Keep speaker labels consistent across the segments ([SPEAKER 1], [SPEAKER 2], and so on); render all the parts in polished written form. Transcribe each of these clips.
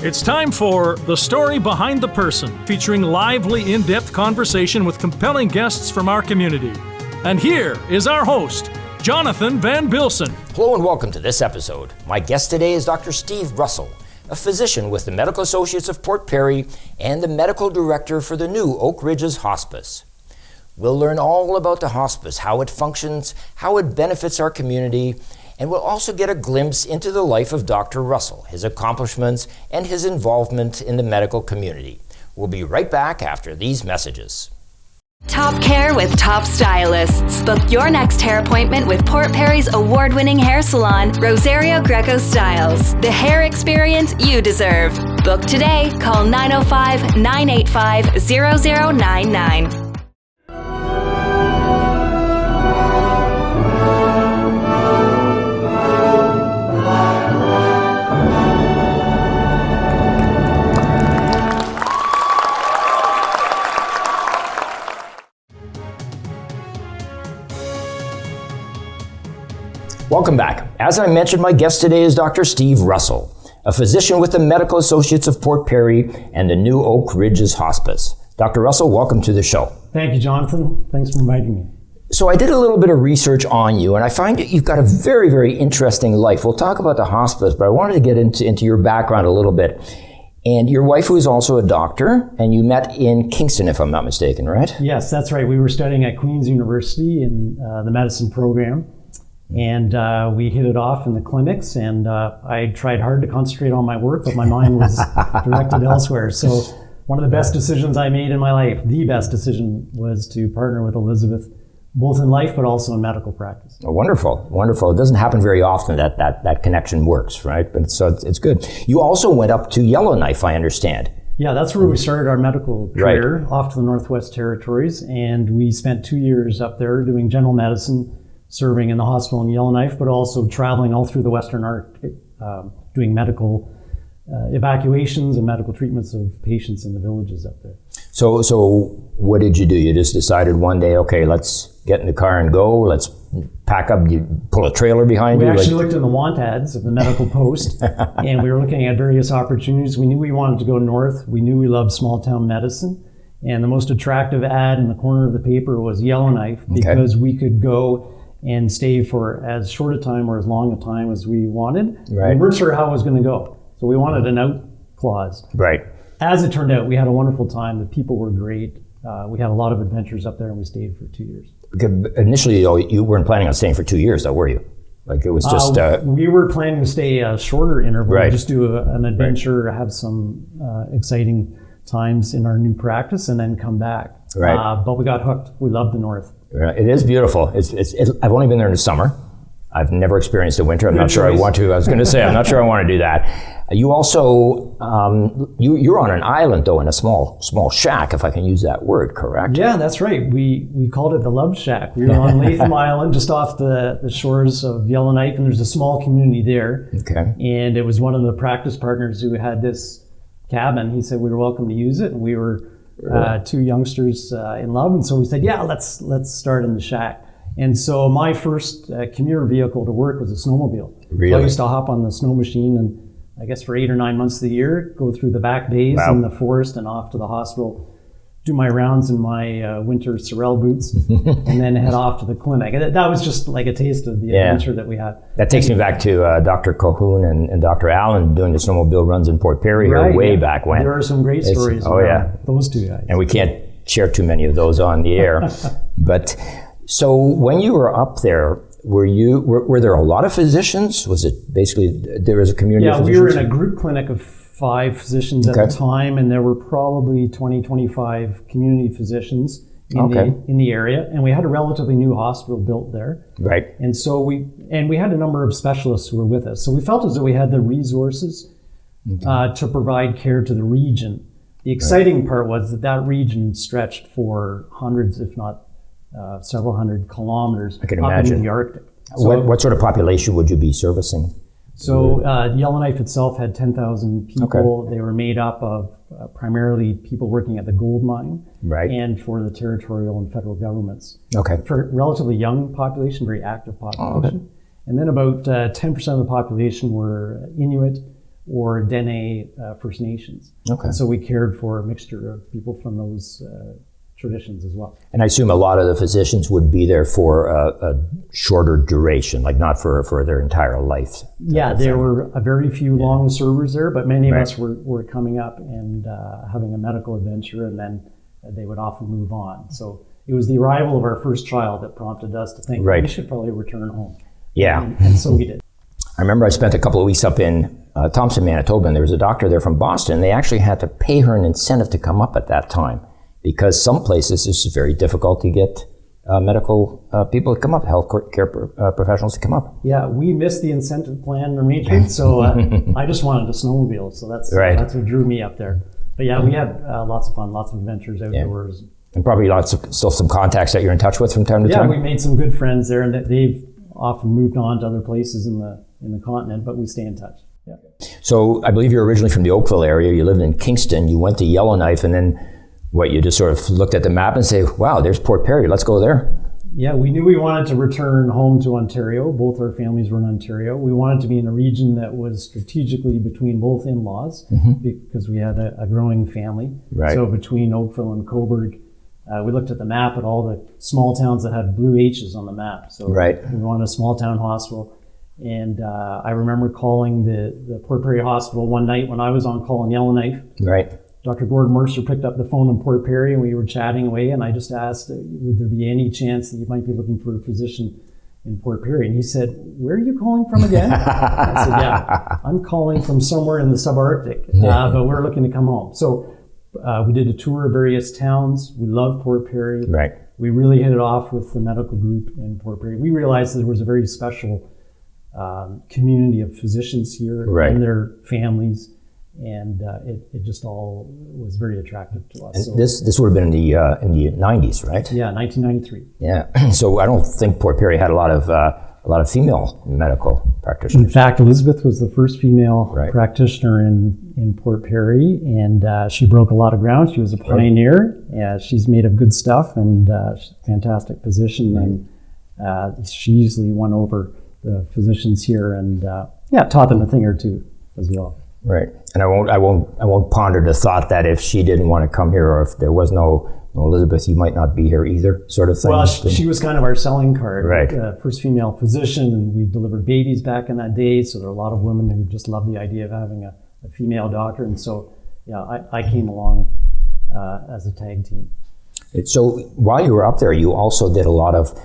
[SPEAKER 1] It's time for The Story Behind the Person, featuring lively, in-depth conversation with compelling guests from our community. And here is our host, Jonathan Van Bilsen.
[SPEAKER 2] Hello and welcome to this episode. My guest today is Dr. Steve Russell, a physician with the Medical Associates of Port Perry and the medical director for the new Oak Ridges Hospice. We'll learn all about the hospice, how it functions, how it benefits our community, and we'll also get a glimpse into the life of Dr. Russell, his accomplishments, and his involvement in the medical community. We'll be right back after these messages.
[SPEAKER 3] Top care with top stylists. Book your next hair appointment with Port Perry's award-winning hair salon, Rosario Greco Styles. The hair experience you deserve. Book today. Call 905-985-0099.
[SPEAKER 2] Welcome back. As I mentioned, my guest today is Dr. Steve Russell, a physician with the Medical Associates of Port Perry and the new Oak Ridges Hospice. Dr. Russell, welcome to the show.
[SPEAKER 4] Thank you, Jonathan. Thanks for inviting me.
[SPEAKER 2] So I did a little bit of research on you, and I find that you've got a very, very interesting life. We'll talk about the hospice, but I wanted to get into your background a little bit. And your wife, who is also a doctor, and you met in Kingston, if I'm not mistaken, right?
[SPEAKER 4] Yes, that's right. We were studying at Queen's University in the medicine program. And we hit it off in the clinics, and I tried hard to concentrate on my work, but my mind was directed elsewhere. So one of the best decisions I made in my life, the best decision, was to partner with Elizabeth, both in life but also in medical practice.
[SPEAKER 2] Oh, wonderful, wonderful. It doesn't happen very often that connection works, right? But it's good. You also went up to Yellowknife, I understand.
[SPEAKER 4] Yeah, that's where we started our medical career, off to the Northwest Territories, and we spent 2 years up there doing general medicine, serving in the hospital in Yellowknife, but also traveling all through the Western Arctic, doing medical evacuations and medical treatments of patients in the villages up there. So
[SPEAKER 2] what did you do? You just decided one day, okay, let's get in the car and go, let's pack up, you pull a trailer behind you?
[SPEAKER 4] We actually looked in the want ads of the medical post, and we were looking at various opportunities. We knew we wanted to go north. We knew we loved small town medicine. And the most attractive ad in the corner of the paper was Yellowknife, because we could go and stay for as short a time or as long a time as we wanted. Right. We weren't sure how it was going to go, so we wanted an out clause.
[SPEAKER 2] Right.
[SPEAKER 4] As it turned out, we had a wonderful time. The people were great. We had a lot of adventures up there, and we stayed for 2 years.
[SPEAKER 2] Initially, though, you weren't planning on staying for 2 years, though, were you? Like it was just...
[SPEAKER 4] we were planning to stay a shorter interval, just do an adventure, have some exciting times in our new practice, and then come back. Right. But we got hooked. We loved the North.
[SPEAKER 2] It is beautiful. I've only been there in the summer. I've never experienced the winter. I'm not sure I want to. I was going to say, I'm not sure I want to do that. You also, you're on an island, though, in a small shack, if I can use that word, correct?
[SPEAKER 4] Yeah, that's right. We called it the Love Shack. We were on Latham Island, just off the shores of Yellowknife, and there's a small community there. Okay. And it was one of the practice partners who had this cabin. He said we were welcome to use it, and we were two youngsters in love, and so we said, yeah, let's start in the shack. And so my first commuter vehicle to work was a snowmobile. Really? So I used to hop on the snow machine, and I guess for 8 or 9 months of the year, go through the back bays in the forest and off to the hospital, do my rounds in my winter Sorel boots, and then head off to the clinic. And that was just like a taste of the adventure that we had.
[SPEAKER 2] That takes me back to Dr. Colquhoun and Dr. Allen doing the snowmobile runs in Port Perry way back when.
[SPEAKER 4] There are some great stories about those two guys.
[SPEAKER 2] And we can't share too many of those on the air. But so when you were up there, were there a lot of physicians? Was it basically there was a community of physicians?
[SPEAKER 4] Yeah, we were in a group clinic of 5 physicians at the time, and there were probably 20, 25 community physicians in the area, and we had a relatively new hospital built there. Right. And so we had a number of specialists who were with us. So we felt as though we had the resources to provide care to the region. The exciting part was that region stretched for hundreds, if not several hundred kilometers up into the Arctic. So,
[SPEAKER 2] what sort of population would you be servicing?
[SPEAKER 4] So Yellowknife itself had 10,000 people. They were made up of primarily people working at the gold mine and for the territorial and federal governments. For a relatively young population, very active population. And then about 10% of the population were Inuit, or Dene First Nations.
[SPEAKER 2] Okay.
[SPEAKER 4] And so we cared for a mixture of people from those traditions as well.
[SPEAKER 2] And I assume a lot of the physicians would be there for a shorter duration, like not for their entire life.
[SPEAKER 4] Yeah, there were a very few long servers there, but many of us were coming up and having a medical adventure, and then they would often move on. So it was the arrival of our first child that prompted us to think we should probably return home.
[SPEAKER 2] Yeah.
[SPEAKER 4] And so we did.
[SPEAKER 2] I remember I spent a couple of weeks up in Thompson, Manitoba, and there was a doctor there from Boston. They actually had to pay her an incentive to come up at that time, because some places it's very difficult to get medical people to come up, health care professionals to come up.
[SPEAKER 4] Yeah, we missed the incentive plan arrangement, so I just wanted to snowmobile, so that's what drew me up there. But yeah, we had lots of fun, lots of adventures outdoors.
[SPEAKER 2] Yeah. And probably still some contacts that you're in touch with from time to time?
[SPEAKER 4] Yeah, we made some good friends there, and they've often moved on to other places in the continent, but we stay in touch. Yeah.
[SPEAKER 2] So I believe you're originally from the Oakville area. You lived in Kingston. You went to Yellowknife, and then you just sort of looked at the map and say, wow, there's Port Perry. Let's go there.
[SPEAKER 4] Yeah, we knew we wanted to return home to Ontario. Both our families were in Ontario. We wanted to be in a region that was strategically between both in-laws, because we had a growing family.
[SPEAKER 2] Right.
[SPEAKER 4] So between Oakville and Cobourg, we looked at the map at all the small towns that had blue H's on the map. So we wanted a small town hospital. And I remember calling the Port Perry Hospital one night when I was on call in Yellowknife.
[SPEAKER 2] Right.
[SPEAKER 4] Dr. Gordon Mercer picked up the phone in Port Perry, and we were chatting away, and I just asked, would there be any chance that you might be looking for a physician in Port Perry? And he said, where are you calling from again? I said, yeah, I'm calling from somewhere in the subarctic, but we're looking to come home. So we did a tour of various towns. We loved Port Perry.
[SPEAKER 2] Right.
[SPEAKER 4] We really hit it off with the medical group in Port Perry. We realized that there was a very special community of physicians here and their families. And it just all was very attractive to us.
[SPEAKER 2] And this would have been in the 90s, right?
[SPEAKER 4] Yeah, 1993.
[SPEAKER 2] Yeah. So I don't think Port Perry had a lot of female medical practitioners.
[SPEAKER 4] In fact, Elizabeth was the first female practitioner in Port Perry, and she broke a lot of ground. She was a pioneer. Yeah, she's made of good stuff, and she's a fantastic physician. And she easily won over the physicians here, and taught them a thing or two as well.
[SPEAKER 2] Right, and I won't ponder the thought that if she didn't want to come here, or if there was no Elizabeth, you might not be here either, sort of thing.
[SPEAKER 4] Well, she was kind of our selling card.
[SPEAKER 2] Right.
[SPEAKER 4] First female physician, and we delivered babies back in that day, so there are a lot of women who just love the idea of having a female doctor, and so I came along as a tag team.
[SPEAKER 2] So while you were up there, you also did a lot of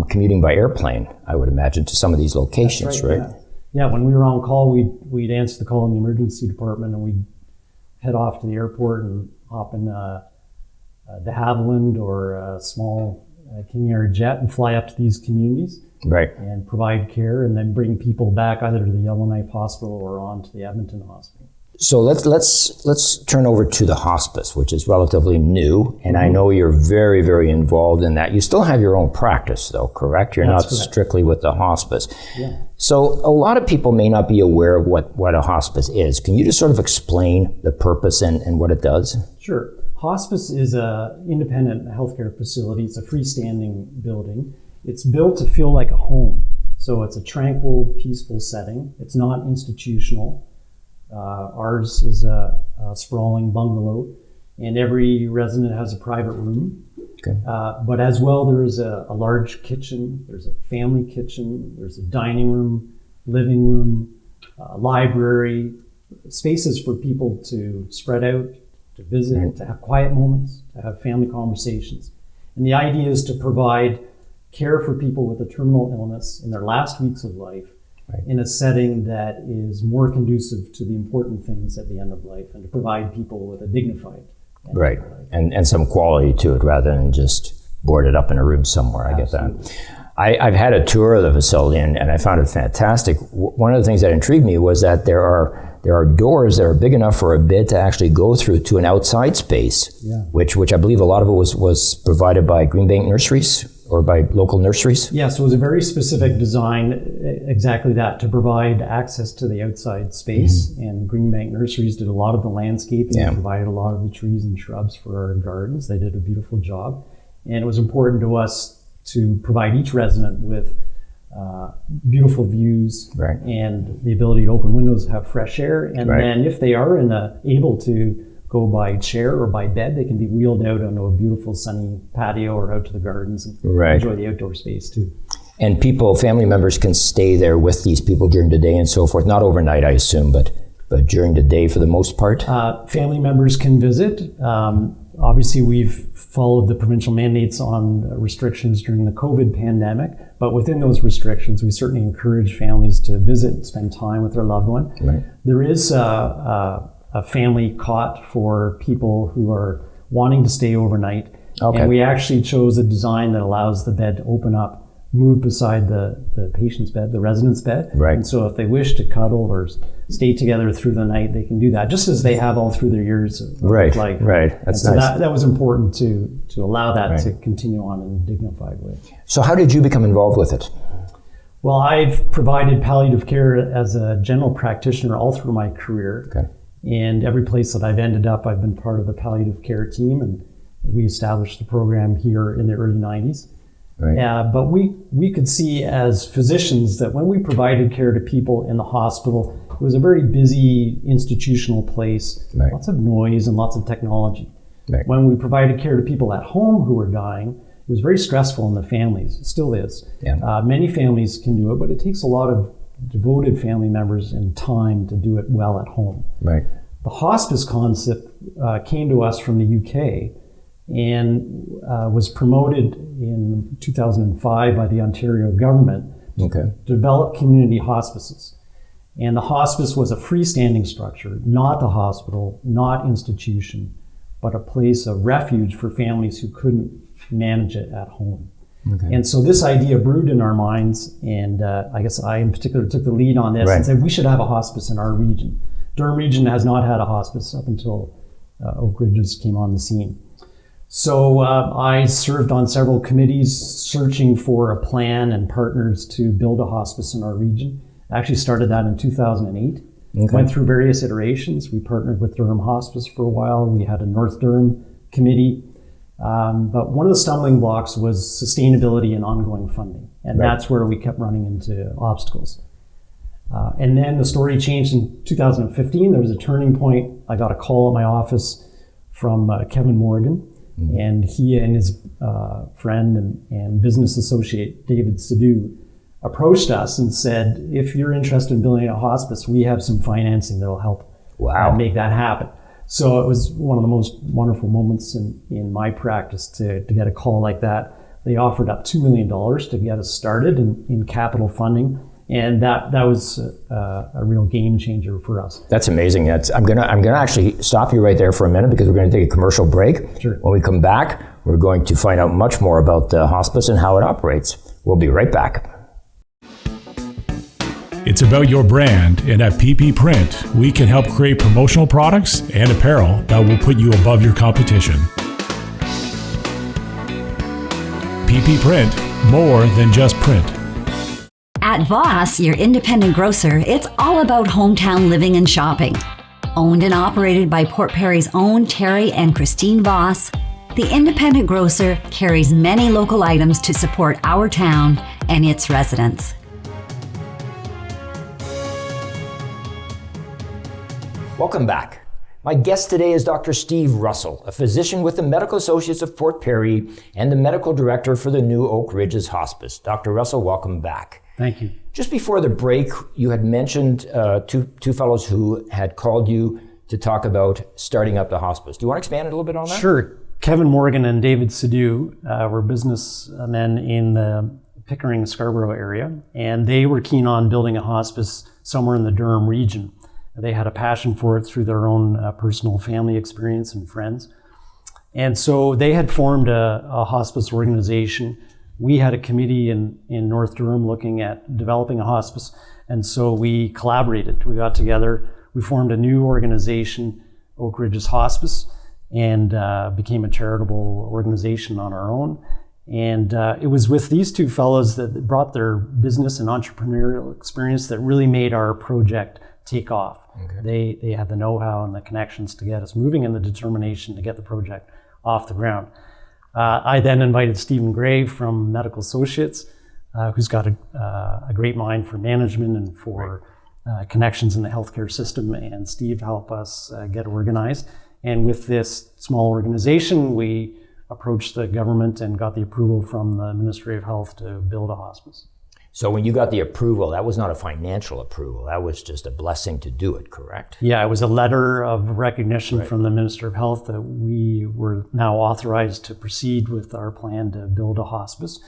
[SPEAKER 2] commuting by airplane, I would imagine, to some of these locations, right?
[SPEAKER 4] Yeah, when we were on call, we'd answer the call in the emergency department, and we'd head off to the airport and hop in de Havilland or a small King Air jet and fly up to these communities, and provide care, and then bring people back either to the Yellowknife Hospital or on to the Edmonton Hospital.
[SPEAKER 2] So let's turn over to the hospice, which is relatively new, and I know you're very, very involved in that. You still have your own practice, though, correct? You're not strictly with the hospice. Yeah. So a lot of people may not be aware of what a hospice is. Can you just sort of explain the purpose and what it does?
[SPEAKER 4] Sure. Hospice is an independent healthcare facility. It's a freestanding building. It's built to feel like a home. So it's a tranquil, peaceful setting. It's not institutional. Ours is a sprawling bungalow, and every resident has a private room. Okay. But as well, there is a large kitchen, there's a family kitchen, there's a dining room, living room, library, spaces for people to spread out, to visit, to have quiet moments, to have family conversations. And the idea is to provide care for people with a terminal illness in their last weeks of life, in a setting that is more conducive to the important things at the end of life, and to provide people with a dignified end of life. And some quality to it rather than just boarded up in a room somewhere.
[SPEAKER 2] Absolutely. I get that. I've had a tour of the facility and I found it fantastic. One of the things that intrigued me was that there are doors that are big enough for a bed to actually go through to an outside space, which I believe a lot of it was provided by Greenbank Nurseries or by local nurseries.
[SPEAKER 4] Yeah, so it was a very specific design, exactly that, to provide access to the outside space. And Greenbank Nurseries did a lot of the landscaping and provided a lot of the trees and shrubs for our gardens. They did a beautiful job. And it was important to us to provide each resident with beautiful views,
[SPEAKER 2] right.
[SPEAKER 4] and the ability to open windows, have fresh air. And
[SPEAKER 2] right.
[SPEAKER 4] then if they are able to go by chair or by bed, they can be wheeled out onto a beautiful sunny patio or out to the gardens and
[SPEAKER 2] right.
[SPEAKER 4] enjoy the outdoor space too.
[SPEAKER 2] And family members can stay there with these people during the day and so forth, not overnight, I assume, but during the day for the most part?
[SPEAKER 4] Family members can visit. Obviously, we've followed the provincial mandates on restrictions during the COVID pandemic, but within those restrictions, we certainly encourage families to visit and spend time with their loved one.
[SPEAKER 2] Right.
[SPEAKER 4] There is a family cot for people who are wanting to stay overnight.
[SPEAKER 2] Okay.
[SPEAKER 4] And we actually chose a design that allows the bed to open up, move beside the patient's bed, the resident's bed.
[SPEAKER 2] Right.
[SPEAKER 4] And so if they wish to cuddle or stay together through the night, they can do that, just as they have all through their years of
[SPEAKER 2] right.
[SPEAKER 4] life.
[SPEAKER 2] Right. That's
[SPEAKER 4] and so
[SPEAKER 2] nice.
[SPEAKER 4] that was important to allow that
[SPEAKER 2] right.
[SPEAKER 4] to continue on in a dignified way.
[SPEAKER 2] So how did you become involved with it?
[SPEAKER 4] Well, I've provided palliative care as a general practitioner all through my career.
[SPEAKER 2] Okay.
[SPEAKER 4] And every place that I've ended up, I've been part of the palliative care team, and we established the program here in the early 90s.
[SPEAKER 2] Right.
[SPEAKER 4] But we could see as physicians that when we provided care to people in the hospital, it was a very busy institutional place,
[SPEAKER 2] right.
[SPEAKER 4] lots of noise and lots of technology.
[SPEAKER 2] Right.
[SPEAKER 4] When we provided care to people at home who were dying, it was very stressful on the families. It still is.
[SPEAKER 2] Yeah.
[SPEAKER 4] Many families can do it, but it takes a lot of devoted family members and time to do it well at home.
[SPEAKER 2] Right.
[SPEAKER 4] The hospice concept came to us from the UK and was promoted in 2005 by the Ontario government
[SPEAKER 2] to
[SPEAKER 4] develop community hospices. And the hospice was a freestanding structure, not the hospital, not institution, but a place of refuge for families who couldn't manage it at home.
[SPEAKER 2] Okay.
[SPEAKER 4] And so this idea brewed in our minds, and I guess I in particular took the lead on this
[SPEAKER 2] right.
[SPEAKER 4] and said we should have a hospice in our region. Durham region has not had a hospice up until Oak Ridges came on the scene. So I served on several committees searching for a plan and partners to build a hospice in our region. I actually started that in 2008. Went through various iterations. We partnered with Durham Hospice for a while. We had a North Durham committee. But one of the stumbling blocks was sustainability and ongoing funding. And
[SPEAKER 2] right.
[SPEAKER 4] that's where we kept running into obstacles. And then the story changed in 2015. There was a turning point. I got a call at my office from Kevin Morgan. Mm-hmm. And he and his friend and business associate, David Sidhu, approached us and said, if you're interested in building a hospice, we have some financing that will help make that happen. So it was one of the most wonderful moments in my practice to get a call like that. They offered up $2 million to get us started in capital funding. And that was a real game changer for us.
[SPEAKER 2] That's amazing. I'm gonna actually stop you right there for a minute because we're going to take a commercial break.
[SPEAKER 4] Sure.
[SPEAKER 2] When we come back, we're going to find out much more about the hospice and how it operates. We'll be right back.
[SPEAKER 5] It's about your brand, and at PP Print, we can help create promotional products and apparel that will put you above your competition. PP Print, more than just print.
[SPEAKER 6] At Voss, your independent grocer, it's all about hometown living and shopping. Owned and operated by Port Perry's own Terry and Christine Voss, the independent grocer carries many local items to support our town and its residents.
[SPEAKER 2] Welcome back. My guest today is Dr. Steve Russell, a physician with the Medical Associates of Port Perry and the medical director for the new Oak Ridges Hospice. Dr. Russell, welcome back.
[SPEAKER 4] Thank you.
[SPEAKER 2] Just before the break, you had mentioned two fellows who had called you to talk about starting up the hospice. Do you want to expand a little bit on that?
[SPEAKER 4] Sure. Kevin Morgan and David Sidhu were businessmen in the Pickering, Scarborough area, and they were keen on building a hospice somewhere in the Durham region. They had a passion for it through their own personal family experience and friends. And so they had formed a hospice organization. We had a committee in North Durham looking at developing a hospice. And so we collaborated. We got together. We formed a new organization, Oak Ridges Hospice, and became a charitable organization on our own. And it was with these two fellows that brought their business and entrepreneurial experience that really made our project take off. Okay. They had the know-how and the connections to get us moving and the determination to get the project off the ground. I then invited Stephen Gray from Medical Associates who's got a great mind for management and for connections in the healthcare system, and Steve to help us get organized. And with this small organization, we approached the government and got the approval from the Ministry of Health to build a hospice.
[SPEAKER 2] So when you got the approval, that was not a financial approval. That was just a blessing to do it, correct?
[SPEAKER 4] Yeah, it was a letter of recognition from the Minister of Health that we were now authorized to proceed with our plan to build a hospice.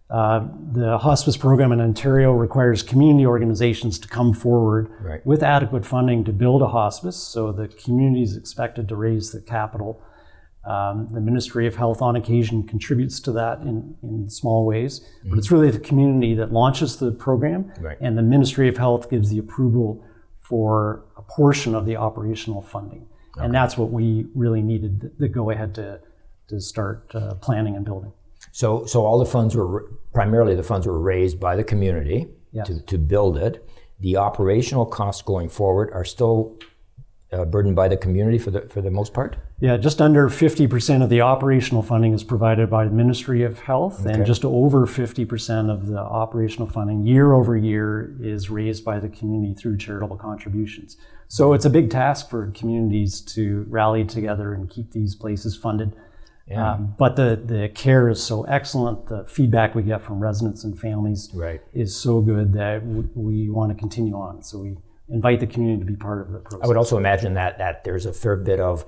[SPEAKER 4] The hospice program in Ontario requires community organizations to come forward with adequate funding to build a hospice. So the community is expected to raise the capital. The Ministry of Health on occasion contributes to that in small ways, but it's really the community that launches the program, and the Ministry of Health gives the approval for a portion of the operational funding. And that's what we really needed, the go-ahead to start planning and building.
[SPEAKER 2] So all the funds were, primarily the funds were raised by the community to build it. The operational costs going forward are still burdened by the community for the most part?
[SPEAKER 4] Yeah, just under 50% of the operational funding is provided by the Ministry of Health, and just over 50% of the operational funding year over year is raised by the community through charitable contributions. So it's a big task for communities to rally together and keep these places funded. But the care is so excellent, the feedback we get from residents and families is so good that we want to continue on. So we invite the community to be part of the process.
[SPEAKER 2] I would also imagine that there's a fair bit of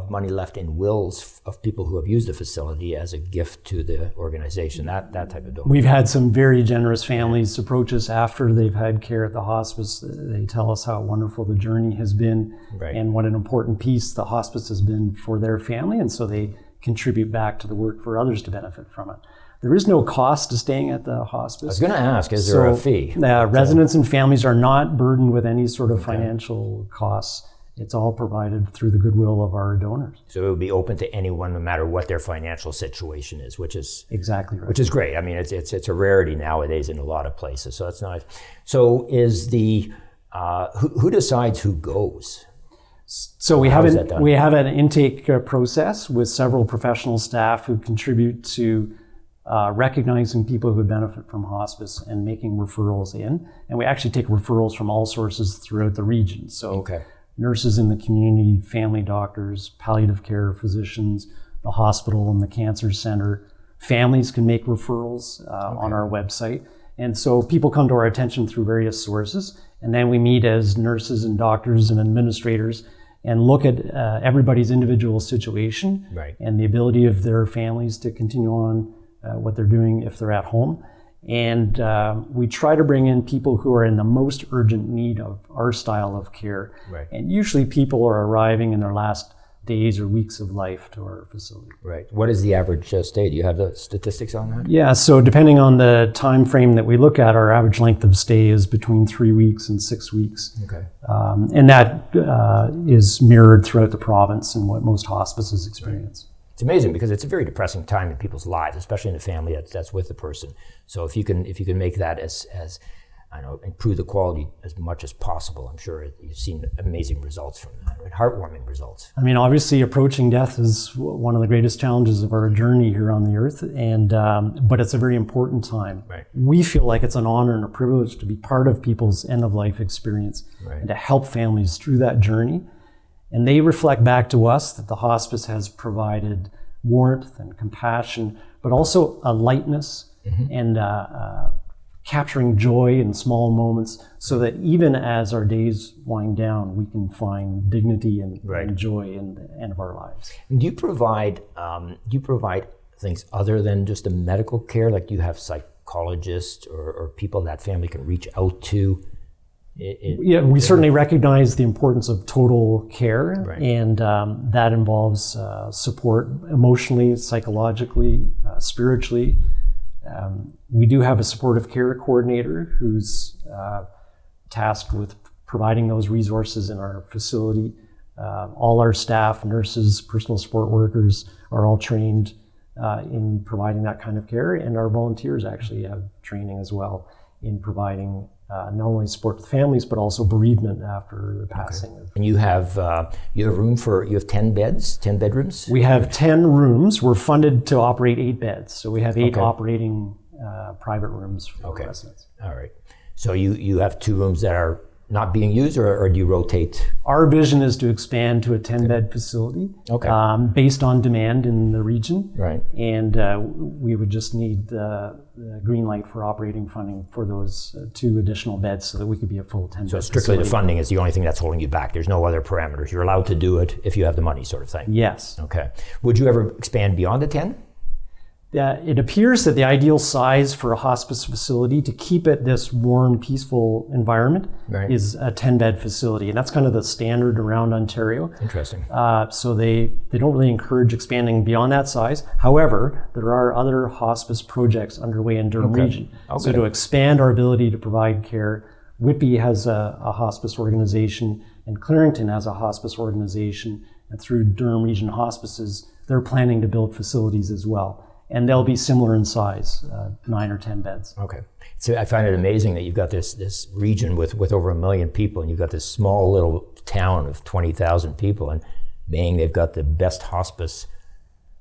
[SPEAKER 2] money left in wills of people who have used the facility as a gift to the organization, that type of donor.
[SPEAKER 4] We've had some very generous families approach us after they've had care at the hospice. They tell us how wonderful the journey has been and what an important piece the hospice has been for their family, and so they contribute back to the work for others to benefit from it. There is no cost to staying at the hospice.
[SPEAKER 2] I was going to ask, is there a fee?
[SPEAKER 4] Residents and families are not burdened with any sort of financial costs. It's all provided through the goodwill of our donors.
[SPEAKER 2] So it would be open to anyone, no matter what their financial situation is, which is
[SPEAKER 4] exactly right.
[SPEAKER 2] Which is great. I mean, it's a rarity nowadays in a lot of places, so that's nice. So is the who decides who goes?
[SPEAKER 4] So we have an intake process with several professional staff who contribute to recognizing people who would benefit from hospice and making referrals in. And we actually take referrals from all sources throughout the region. So nurses in the community, family doctors, palliative care physicians, the hospital and the cancer center. Families can make referrals on our website. And so people come to our attention through various sources. And then we meet as nurses and doctors and administrators and look at everybody's individual situation and the ability of their families to continue on what they're doing if they're at home. And we try to bring in people who are in the most urgent need of our style of care. And usually people are arriving in their last days or weeks of life to our facility.
[SPEAKER 2] What is the average stay? Do you have the statistics on that?
[SPEAKER 4] Yeah, so depending on the time frame that we look at, our average length of stay is between 3 weeks and 6 weeks. And that is mirrored throughout the province and what most hospices experience.
[SPEAKER 2] It's amazing because it's a very depressing time in people's lives, especially in a family that's with the person. So if you can make that as I know, improve the quality as much as possible, I'm sure you've seen amazing results from that, heartwarming results.
[SPEAKER 4] I mean, obviously approaching death is one of the greatest challenges of our journey here on the earth, and but it's a very important time. We feel like it's an honor and a privilege to be part of people's end-of-life experience and to help families through that journey. And they reflect back to us that the hospice has provided warmth and compassion, but also a lightness and capturing joy in small moments, so that even as our days wind down, we can find dignity and joy in the end of our lives.
[SPEAKER 2] And do you provide things other than just the medical care? Like, do you have psychologists or people that family can reach out to?
[SPEAKER 4] We certainly recognize the importance of total care, and that involves support emotionally, psychologically, spiritually. We do have a supportive care coordinator who's tasked with providing those resources in our facility. All our staff, nurses, personal support workers are all trained in providing that kind of care, and our volunteers actually have training as well in providing not only support to families, but also bereavement after the passing.
[SPEAKER 2] And you have room for, you have 10 beds, 10 bedrooms?
[SPEAKER 4] We have 10 rooms. We're funded to operate 8 beds. So we have 8 operating private rooms for residents.
[SPEAKER 2] All right. So you have 2 rooms that are not being used, or do you rotate?
[SPEAKER 4] Our vision is to expand to a 10-bed facility based on demand in the region.
[SPEAKER 2] Right.
[SPEAKER 4] And we would just need the green light for operating funding for those 2 additional beds so that we could be a full 10-bed
[SPEAKER 2] So strictly
[SPEAKER 4] facility.
[SPEAKER 2] the funding is the only thing that's holding you back. There's no other parameters. You're allowed to do it if you have the money, sort of thing.
[SPEAKER 4] Yes.
[SPEAKER 2] Okay. Would you ever expand beyond the 10?
[SPEAKER 4] It appears that the ideal size for a hospice facility to keep it this warm, peaceful environment is a 10-bed facility. And that's kind of the standard around Ontario.
[SPEAKER 2] Interesting.
[SPEAKER 4] So they don't really encourage expanding beyond that size. However, there are other hospice projects underway in Durham region. So to expand our ability to provide care, Whitby has a hospice organization and Clarington has a hospice organization. And through Durham Region Hospices, they're planning to build facilities as well. And they'll be similar in size, 9 or 10 beds.
[SPEAKER 2] Okay. So I find it amazing that you've got this region with over 1 million people, and you've got this small little town of 20,000 people, and dang, they've got the best hospice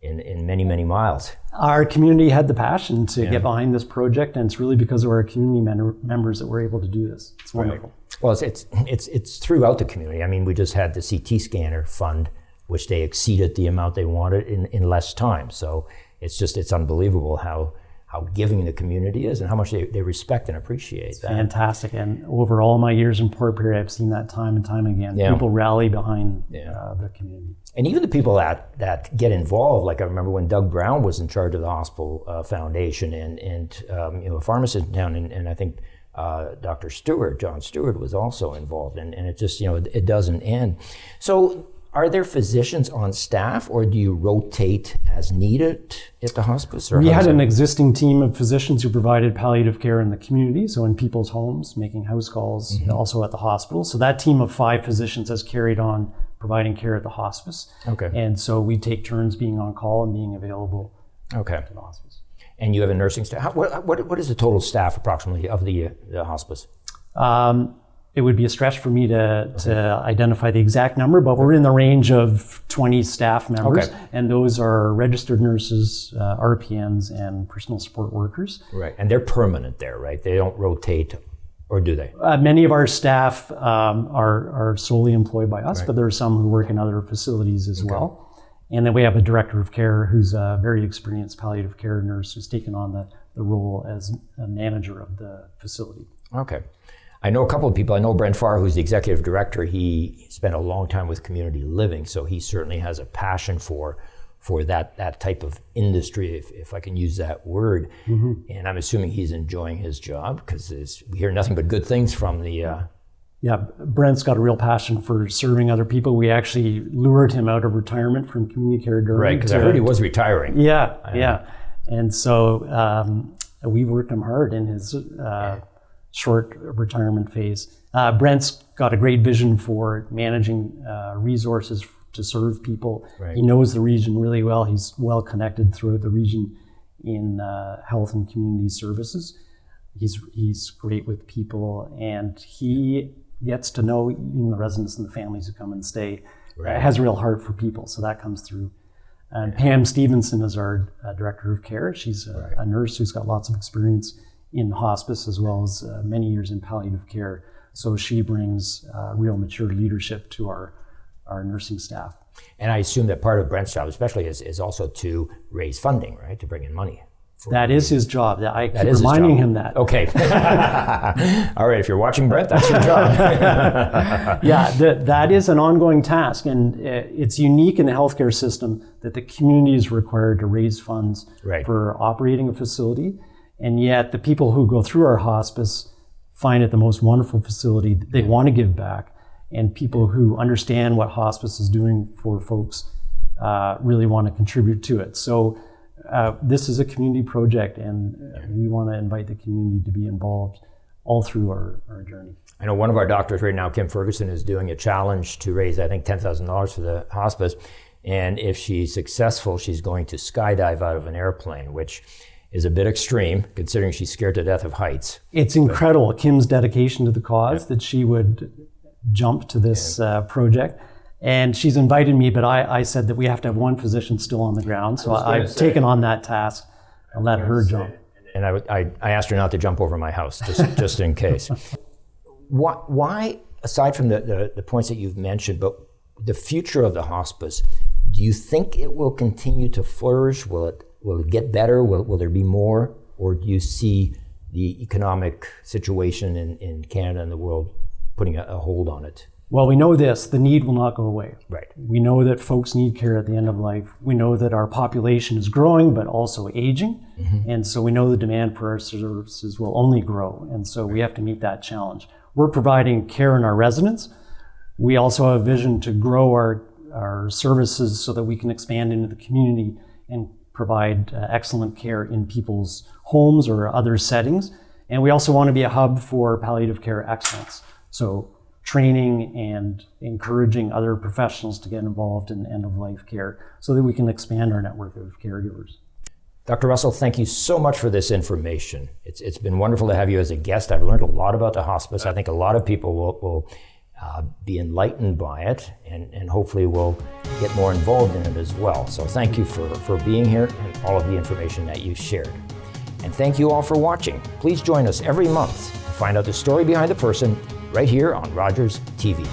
[SPEAKER 2] in many, many miles.
[SPEAKER 4] Our community had the passion to get behind this project, and it's really because of our community members that we're able to do this. It's wonderful.
[SPEAKER 2] Right. Well, it's throughout the community. I mean, we just had the CT scanner fund, which they exceeded the amount they wanted in less time. So it's unbelievable how giving the community is and how much they respect and appreciate that.
[SPEAKER 4] Fantastic. And over all my years in Port Perry, I've seen that time and time again.
[SPEAKER 2] Yeah.
[SPEAKER 4] People rally behind the community.
[SPEAKER 2] And even the people that get involved, like I remember when Doug Brown was in charge of the hospital foundation and a pharmacist in town, and I think Dr. Stewart, John Stewart, was also involved. And it just, it doesn't end. So are there physicians on staff, or do you rotate as needed at the hospice? Or
[SPEAKER 4] we had an existing team of physicians who provided palliative care in the community, so in people's homes, making house calls, also at the hospital. So that team of 5 physicians has carried on providing care at the hospice.
[SPEAKER 2] Okay.
[SPEAKER 4] And so we take turns being on call and being available to the hospice.
[SPEAKER 2] And you have a nursing staff. What is the total staff approximately of the hospice?
[SPEAKER 4] It would be a stretch for me to identify the exact number, but we're in the range of 20 staff members, and those are registered nurses, RPNs, and personal support workers.
[SPEAKER 2] Right, and they're permanent there, right? They don't rotate, or do they?
[SPEAKER 4] Many of our staff are solely employed by us, but there are some who work in other facilities as well. And then we have a director of care who's a very experienced palliative care nurse who's taken on the role as a manager of the facility.
[SPEAKER 2] Okay. I know a couple of people. I know Brent Farr, who's the executive director. He spent a long time with community living, so he certainly has a passion for that type of industry, if I can use that word. And I'm assuming he's enjoying his job, because we hear nothing but good things from the...
[SPEAKER 4] Yeah, Brent's got a real passion for serving other people. We actually lured him out of retirement from community care Durham.
[SPEAKER 2] Right, because I heard he was retiring.
[SPEAKER 4] Yeah. And so we worked him hard in his... short retirement phase. Brent's got a great vision for managing resources to serve people. He knows the region really well. He's well connected throughout the region in health and community services. He's great with people, and he gets to know even the residents and the families who come and stay. Has a real heart for people, so that comes through. And Pam Stevenson is our director of care. She's a nurse who's got lots of experience in hospice as well as many years in palliative care. So she brings real mature leadership to our nursing staff.
[SPEAKER 2] And I assume that part of Brent's job especially is also to raise funding, right? To bring in money.
[SPEAKER 4] That is his job. I keep reminding him that.
[SPEAKER 2] Okay. All right, if you're watching, Brent, that's your job.
[SPEAKER 4] Yeah, that is an ongoing task, and it's unique in the healthcare system that the community is required to raise funds for operating a facility. And yet the people who go through our hospice find it the most wonderful facility. They want to give back. And people who understand what hospice is doing for folks really want to contribute to it. So this is a community project, and we want to invite the community to be involved all through our journey. I
[SPEAKER 2] know one of our doctors right now, Kim Ferguson, is doing a challenge to raise, I think, $10,000 for the hospice. And if she's successful, she's going to skydive out of an airplane, which is a bit extreme, considering she's scared to death of heights.
[SPEAKER 4] It's incredible, Kim's dedication to the cause, that she would jump to this project. And she's invited me, but I said that we have to have one physician still on the ground. So I've taken on that task and let her jump.
[SPEAKER 2] And I asked her not to jump over my house, just in case. Why, aside from the points that you've mentioned, but the future of the hospice, do you think it will continue to flourish? Will it get better? Will there be more? Or do you see the economic situation in Canada and the world putting a hold on it?
[SPEAKER 4] Well, we know this, the need will not go away.
[SPEAKER 2] Right.
[SPEAKER 4] We know that folks need care at the end of life. We know that our population is growing, but also aging. Mm-hmm. And so we know the demand for our services will only grow. And so we have to meet that challenge. We're providing care in our residents. We also have a vision to grow our services so that we can expand into the community and provide excellent care in people's homes or other settings. And we also want to be a hub for palliative care excellence. So training and encouraging other professionals to get involved in end-of-life care so that we can expand our network of caregivers.
[SPEAKER 2] Dr. Russell, thank you so much for this information. It's been wonderful to have you as a guest. I've learned a lot about the hospice. I think a lot of people will be enlightened by it and hopefully will get more involved in it as well. So thank you for being here and all of the information that you shared. And thank you all for watching. Please join us every month to find out the story behind the person right here on Rogers TV.